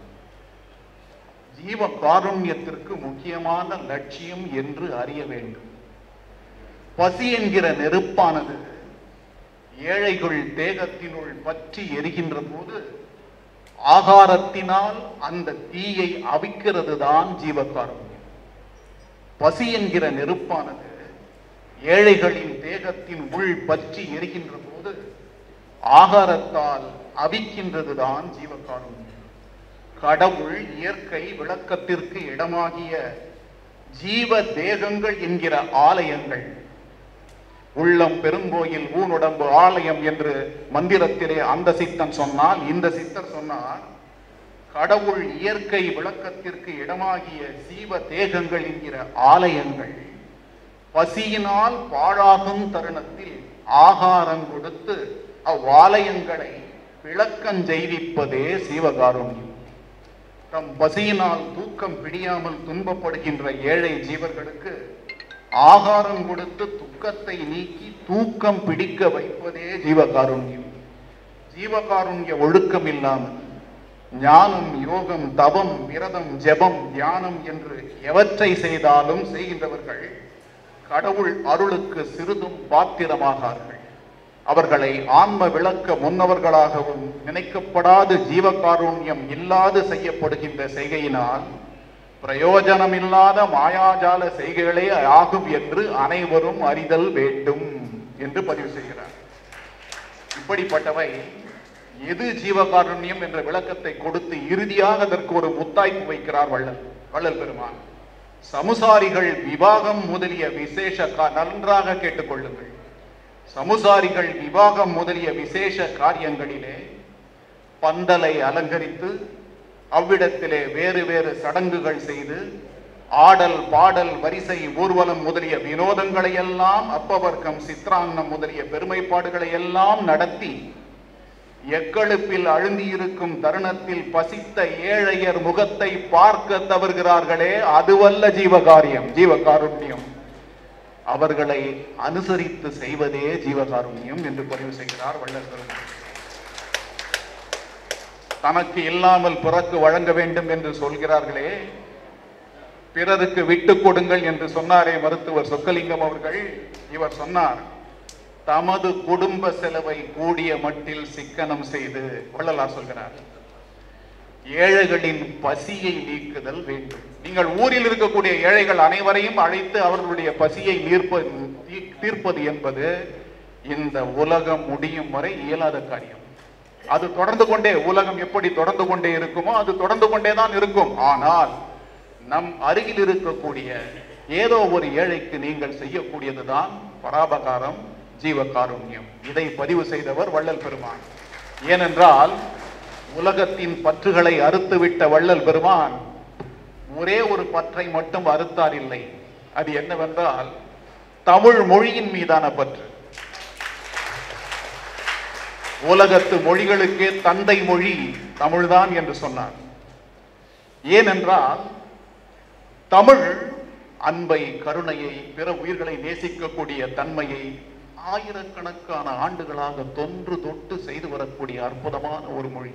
ஜீவகாருண்யத்திற்கு முக்கியமான லட்சியம் என்று அறிய வேண்டும். பசி என்கிற நெருப்பானது ஏழைகள் தேகத்தினுள் பற்றி எரிகின்ற போது ஆகாரத்தினால் அந்த தீயை அவிக்கிறது தான் ஜீவகாருண்யம். பசி என்கிற நெருப்பானது ஏழைகளின் தேகத்தின் உள் பற்றி எரிகின்ற போது ஆகாரத்தால் அவிக்கின்றதுதான் ஜீவகாருண்யம். கடவுள் இயற்கை விளக்கத்திற்கு இடமாகிய ஜீவ தேகங்கள் என்கிற ஆலயங்கள், உள்ளம் பெருங்கோயில் ஊனுடம்பு ஆலயம் என்று மந்திரத்திலே அந்த சித்தன் சொன்னால், இந்த சித்தர் சொன்னார், கடவுள் இயற்கை விளக்கத்திற்கு இடமாகிய ஜீவ தேகங்கள் என்கிற ஆலயங்கள் பசியினால் பாழாகும் தருணத்தில் ஆகாரம் கொடுத்து அவ்வாலயங்களை விளக்கஞ்செய்விப்பதே ஜீவகாருண்யம். தம் பசியினால் தூக்கம் பிடியாமல் துன்பப்படுகின்ற ஏழை ஜீவர்களுக்கு ஆகாரம் கொடுத்து துக்கத்தை நீக்கி தூக்கம் பிடிக்க வைப்பதே ஜீவகாருண்யம். ஜீவகாருண்ய ஒழுக்கம் இல்லாமல் ஞானம், யோகம், தவம், விரதம், ஜெபம், தியானம் என்று எவற்றை செய்தாலும் செய்கின்றவர்கள் கடவுள் அருளுக்கு சிறிதும் பாத்திரமாகார்கள். அவர்களை ஆன்ம விளக்க முன்னவர்களாகவும் நினைக்கப்படாது ஜீவகாருண்யம் இல்லாது செய்யப்படுகின்ற செய்கையினால் பிரயோஜனமில்லாத மாயாஜால செய்கைகளே ஆகும் என்று அனைவரும் அறிதல் வேண்டும் என்று பதிவு செய்கிறார். இப்படிப்பட்டவை எது ஜீவகாருண்யம் என்ற விளக்கத்தை கொடுத்து இறுதியாக அதற்கு ஒரு முத்தாய்ப்பு வைக்கிறார் வள்ளல் பெருமான். சமுசாரிகள் விவாகம் முதலிய விசேஷ நன்றாக கேட்டுக்கொள்ளுங்கள். சமுசாரிகள் விவாகம் முதலிய விசேஷ காரியங்களிலே பந்தலை அலங்கரித்து அவ்விடத்திலே வேறு வேறு சடங்குகள் செய்து ஆடல் பாடல் வரிசை ஊர்வலம் முதலிய வினோதங்களை எல்லாம் அப்பவர்க்கம் சித்ராங்கம் முதலிய பெருமைப்பாடுகளை எல்லாம் நடத்தி எக்களுப்பில் அழுந்தியிருக்கும் தருணத்தில் பசித்த ஏழையர் முகத்தை பார்க்க தவறுகிறார்களே, அதுவல்ல ஜீவகாருண்யம். அவர்களை அனுசரித்து செய்வதே ஜீவகாருண்யம் என்று பதிவு செய்கிறார் வள்ளல் பெருமான். தனக்கு இல்லாமல் பிறக்கு வழங்க வேண்டும் என்று சொல்கிறார்களே, பிறருக்கு விட்டு கொடுங்கள் என்று சொன்னாரே மருத்துவர் சொக்கலிங்கம் அவர்கள். இவர் சொன்னார், தமது குடும்ப செலவை கூடிய மட்டில் சிக்கனம் செய்து. வள்ளலார் சொல்கிறார், ஏழைகளின் பசியை நீக்குதல் வேண்டும். நீங்கள் ஊரில் இருக்கக்கூடிய ஏழைகள் அனைவரையும் அழைத்து அவர்களுடைய பசியை தீர்ப்பது என்பது இந்த உலகம் முடியும் வரை இயலாத காரியம். அது தொடர்ந்து கொண்டே, உலகம் எப்படி தொடர்ந்து கொண்டே இருக்குமோ அது தொடர்ந்து கொண்டேதான் இருக்கும். ஆனால் நம் அருகில் இருக்கக்கூடிய ஏதோ ஒரு ஏழைக்கு நீங்கள் செய்யக்கூடியதுதான் பராபகாரம், ஜீவகாருண்யம். இதை பதிவு செய்தவர் வள்ளல் பெருமான். ஏனென்றால் உலகத்தின் பற்றுகளை அறுத்துவிட்ட வள்ளல் பெருமான் ஒரே ஒரு பற்றை மட்டும் அறுத்தார் இல்லை. அது என்னவென்றால் தமிழ் மொழியின் மீதான பற்று. உலகத்து மொழிகளுக்கே தந்தை மொழி தமிழ்தான் என்று சொன்னார். ஏனென்றால் தமிழ் அன்பை, கருணையை, பிற உயிர்களை நேசிக்கக்கூடிய தன்மையை ஆயிரக்கணக்கான ஆண்டுகளாக தொன்று தொட்டு செய்து வரக்கூடிய அற்புதமான ஒரு மொழி.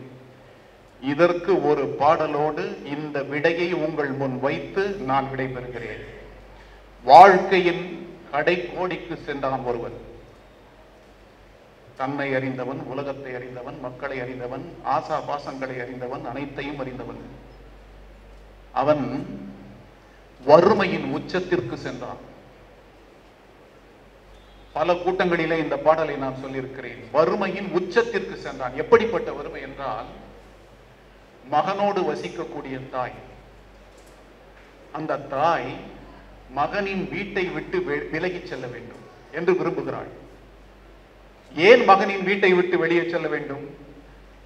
இதற்கு ஒரு பாடலோடு இந்த விடையை உங்கள் முன் வைத்து நான் விடைபெறுகிறேன். வாழ்க்கையின் கடைக்கோடிக்கு சென்றான் ஒருவன். தன்னை அறிந்தவன், உலகத்தை அறிந்தவன், மக்களை அறிந்தவன், ஆசா பாசங்களை அறிந்தவன், அனைத்தையும் அறிந்தவன். அவன் வறுமையின் உச்சத்திற்கு சென்றான். பல கூட்டங்களிலே இந்த பாடலை நான் சொல்லியிருக்கிறேன். வறுமையின் உச்சத்திற்கு சென்றான். எப்படிப்பட்ட வறுமை என்றால், மகனோடு வசிக்கக்கூடிய தாய், அந்த தாய் மகனின் வீட்டை விட்டு விலகி செல்ல வேண்டும் என்று விரும்புகிறாள். ஏன் மகனின் வீட்டை விட்டு வெளியே செல்ல வேண்டும்?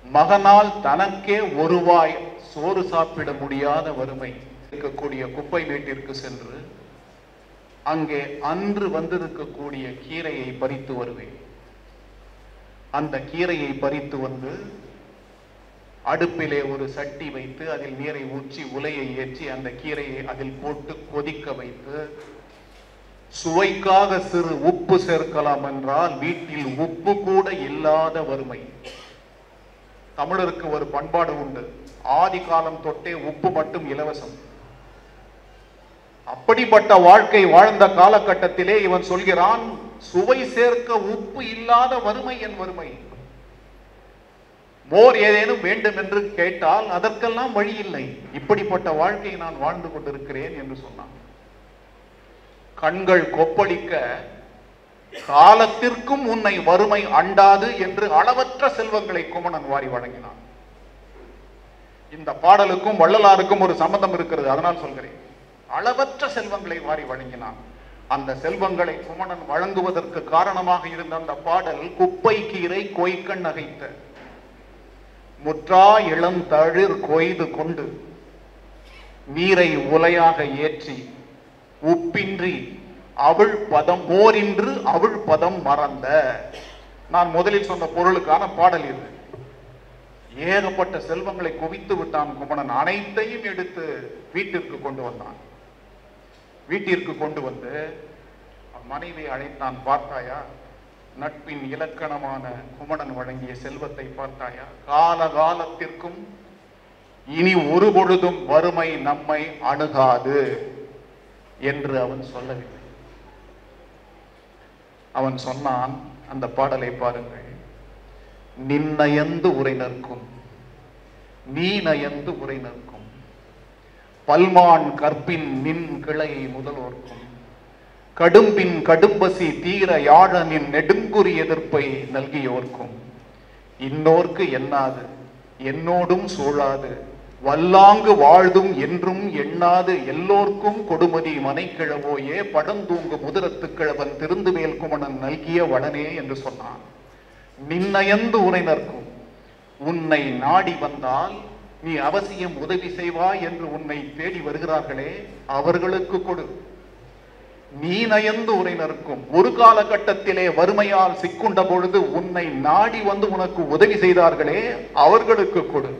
மகனால் தனக்கே ஒருவாய் சோறு சாப்பிட முடியாத வறுமை. இருக்கக்கூடிய குப்பை மேட்டிற்கு சென்று அங்கே அன்று வந்திருக்கக்கூடிய கீரையை பறித்து வருவேன். அந்த கீரையை பறித்து வந்து அடுப்பிலே ஒரு சட்டி வைத்து அதில் நீரை ஊற்றி உலையை ஏற்றி அந்த கீரையை அதில் போட்டு கொதிக்க வைத்து சுவைக்காக சிறு உப்பு சேர்க்கலாம் என்றால் வீட்டில் உப்பு கூட இல்லாத வறுமை. தமிழருக்கு ஒரு பண்பாடு உண்டு, ஆதி காலம் தொட்டே உப்பு மட்டும் இலவசம். அப்படிப்பட்ட வாழ்க்கை வாழ்ந்த காலகட்டத்திலே இவன் சொல்கிறான், சுவை சேர்க்க உப்பு இல்லாத வறுமை என் வறுமை. மோர் ஏதேனும் வேண்டும் என்று கேட்டால் அதற்கெல்லாம் வழி இல்லை. இப்படிப்பட்ட வாழ்க்கையை நான் வாழ்ந்து கொண்டிருக்கிறேன் என்று சொன்னான். கண்கள் கொப்பளிக்க காலத்திற்கும் உன்னை வறுமை அண்டாது என்று அளவற்ற செல்வங்களை குமணன் வாரி வழங்கினான். இந்த பாடலுக்கும் வள்ளலாருக்கும் ஒரு சம்பந்தம் இருக்கிறது, அதனால் சொல்கிறேன். அளவற்ற செல்வங்களை வாரி வழங்கினான். அந்த செல்வங்களை குமணன் வழங்குவதற்கு காரணமாக இருந்த அந்த பாடல், குப்பை கீரை கொய்கண் நகைத்த முற்றா இளம் தளிர் கொய்து கொண்டு நீரை உலையாக ஏற்றி உப்பின்றி அவள் பதம் மோரின்று அவள் பதம் மறந்த. நான் முதலில் சொன்ன பொருளுக்கான பாடல் இது. ஏகப்பட்ட செல்வங்களை குவித்து விட்டான் குமணன். அனைத்தையும் எடுத்து வீட்டிற்கு கொண்டு வந்தான். வீட்டிற்கு கொண்டு வந்து மனைவி அழைத்தான். பார்த்தாயா, நட்பின் இலக்கணமான குமணன் வழங்கிய செல்வத்தை பார்த்தாயா? காலகாலத்திற்கும் இனி ஒரு பொழுதும் வறுமை நம்மை அணுகாது என்று அவன் சொல்லவில்லை. அவன் சொன்னான், அந்த பாடலை பாருங்கள். நின்னயந்து உரை நிற்கும், நீ நயந்து உரை நிற்கும், பல்மான் கற்பின் நின் கிளை முதல்வோர்க்கும், கடும்பின் கடும்பசி தீர யாழனின் நெடுங்குறி எதிர்ப்பை நல்கியோர்க்கும், இன்னோர்க்கு எண்ணாது என்னோடும் சூழாது வல்லாங்கு வாழ்தும் என்றும் எண்ணாது எல்லோர்க்கும் கொடுமதி மனைக்கிழவோயே படந்தூங்கு முதிரத்து கிழவன் திருந்துவேல் குமணன் நல்கிய வளனே என்று சொன்னான். நின்னயந்து உரை நிற்கும், உன்னை நாடி வந்தால் நீ அவசியம் உதவி செய்வாய் என்று உன்னை தேடி வருகிறார்களே, அவர்களுக்கு கொடு. நீ நயந்து உரை நிற்கும், ஒரு காலகட்டத்திலே வறுமையால் சிக்குண்ட பொழுது உன்னை நாடி வந்து உனக்கு உதவி செய்தார்களே, அவர்களுக்கு கொடு.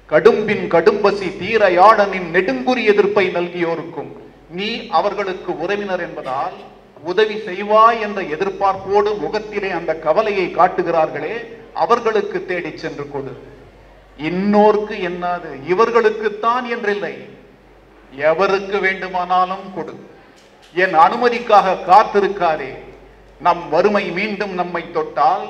கடும்பின் கடும்பசி தீர யாழனின் நெடுங்குறி எதிர்ப்பை நல்கியோருக்கும், நீ அவர்களுக்கு உறவினர் என்பதால் உதவி செய்வாய் என்ற எதிர்பார்ப்போடு முகத்திலே அந்த கவலையை காட்டுகிறார்களே, அவர்களுக்கு தேடி சென்று கொடு. இன்னோர்க்கு எண்ணாது, இவர்களுக்குத்தான் என்றில்லை, எவருக்கு வேண்டுமானாலும் கொடு. என் அனுமதிக்காக காத்திருக்காதே. நம் வறுமை மீண்டும் நம்மை தொட்டால்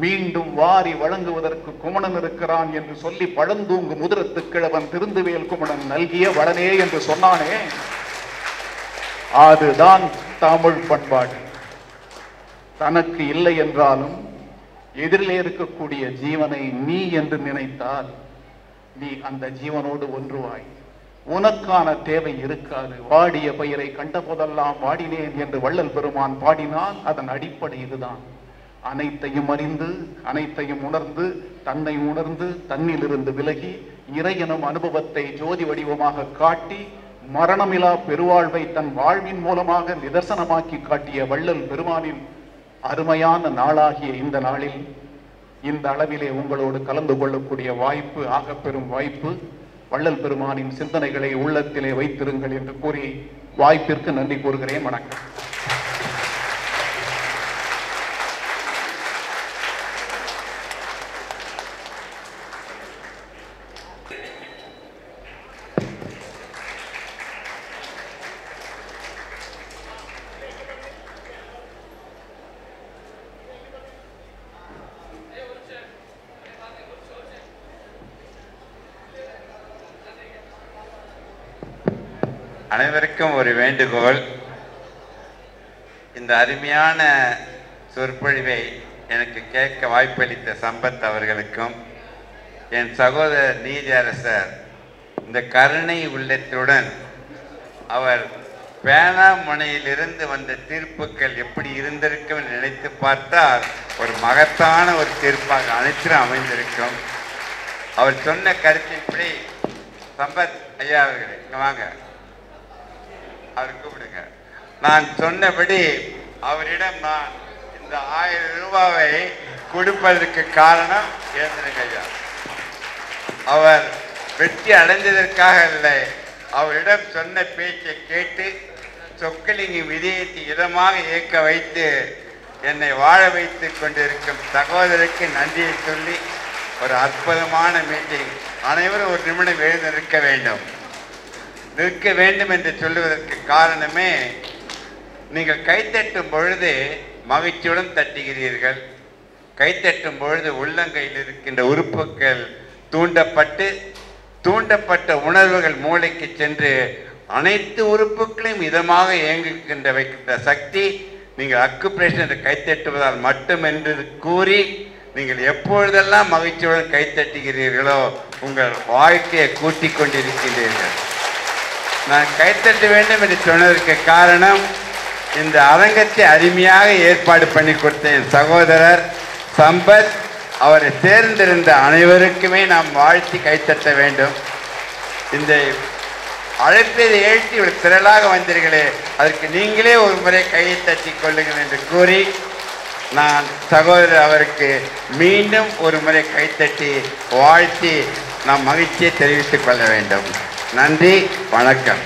மீண்டும் வாரி வழங்குவதற்கு குமணன் இருக்கிறான் என்று சொல்லி பழந்தூங்கு முதிரத்து கிழவன் திருந்துவேல் குமணன் நல்கிய வளனே என்று சொன்னானே, அதுதான் தமிழ் பண்பாடு. தனக்கு இல்லை என்றாலும் எதிரிலே இருக்கக்கூடிய ஜீவனை நீ என்று நினைத்தால் நீ அந்த ஜீவனோடு ஒன்றுவாய். உனக்கான தேவை இருக்காது. வாடிய பயிரை கண்ட போதெல்லாம் வாடினேன் என்று வள்ளல் பெருமான் பாடினால் அதன் அடிப்படை இதுதான். அனைத்தையும் அறிந்து அனைத்தையும் உணர்ந்து தன்னை உணர்ந்து தன்னிலிருந்து விலகி இறையெனும் அனுபவத்தை ஜோதி வடிவமாக காட்டி மரணமிலா பெருவாழ்வை தன் வாழ்வின் மூலமாக நிதர்சனமாக்கி காட்டிய வள்ளல் பெருமானின் அருமையான நாளாகிய இந்த நாளில் இந்த அளவிலே உங்களோடு கலந்து கொள்ளக்கூடிய வாய்ப்பு, ஆகப்பெரும் வாய்ப்பு. வள்ளல் பெருமானின் சிந்தனைகளை உள்ளத்திலே வைத்திருங்கள் என்று கூறி வாய்ப்பிற்கு நன்றி கூறுகிறேன். வணக்கம். அனைவருக்கும் ஒரு வேண்டுகோள். இந்த அருமையான சொற்பொழிவை எனக்கு கேட்க வாய்ப்பளித்த சம்பத் அவர்களுக்கும் என் சகோதரர் நீதியரசர் இந்த கருணை உள்ளத்துடன் அவர் பேனாமுனையிலிருந்து வந்த தீர்ப்புகள் எப்படி இருந்திருக்கும் நினைத்து பார்த்தால் ஒரு மகத்தான ஒரு தீர்ப்பாக அனைத்திலும் அமைந்திருக்கும். அவர் சொன்ன கருத்தின்படி சம்பத் ஐயா அவர்களே இங்க வாங்க, அவர் கூப்பிடுங்க. நான் சொன்னபடி அவரிடம் நான் இந்த 1000 ரூபாவை கொடுப்பதற்கு காரணம் ஏந்திரங்க ஐயா. அவர் வெற்றி அடைந்ததற்காக இல்லை, அவரிடம் சொன்ன பேச்சை கேட்டு சொக்கலிங்க விதயத்தை இதமாக இயக்க வைத்து என்னை வாழ வைத்து கொண்டிருக்கும் சகோதரருக்கு நன்றியை சொல்லி ஒரு அற்புதமான மீட்டிங். அனைவரும் ஒரு நிமிடம் எழுந்து நிற்க வேண்டும் என்று சொல்லுவதற்கு காரணமே, நீங்கள் கைத்தட்டும் பொழுது மகிழ்ச்சியுடன் தட்டுகிறீர்கள். கைத்தட்டும் பொழுது உள்ளங்கையில் இருக்கின்ற உறுப்புகள் தூண்டப்பட்ட உணர்வுகள் மூளைக்கு சென்று அனைத்து உறுப்புகளையும் இதமாக இயங்குகின்ற வைக்கின்ற சக்தி நீங்கள் அக்குப்ரேஷன் கைத்தட்டுவதால் மட்டும் என்று கூறி நீங்கள் எப்பொழுதெல்லாம் மகிழ்ச்சியுடன் கைத்தட்டுகிறீர்களோ உங்கள் வாழ்க்கையை கூட்டிக் கொண்டிருக்கின்றீர்கள். நான் கைத்தட்ட வேண்டும் என்று சொன்னதற்கு காரணம், இந்த அரங்கத்தை அருமையாக ஏற்பாடு பண்ணி கொடுத்த என் சகோதரர் சம்பத் அவரை தேர்ந்திருந்த அனைவருக்குமே நாம் வாழ்த்தி கைத்தட்ட வேண்டும். இந்த அழைப்பை ஏற்றி ஒரு திரளாக வந்தீர்களே, அதற்கு நீங்களே ஒரு முறை கையை தட்டி கொள்ளுங்கள் என்று கூறி நான் சகோதரர் அவருக்கு மீண்டும் ஒரு முறை கைத்தட்டி வாழ்த்தி நாம் மகிழ்ச்சியை தெரிவித்துக் கொள்ள வேண்டும். நன்றி, வணக்கம்.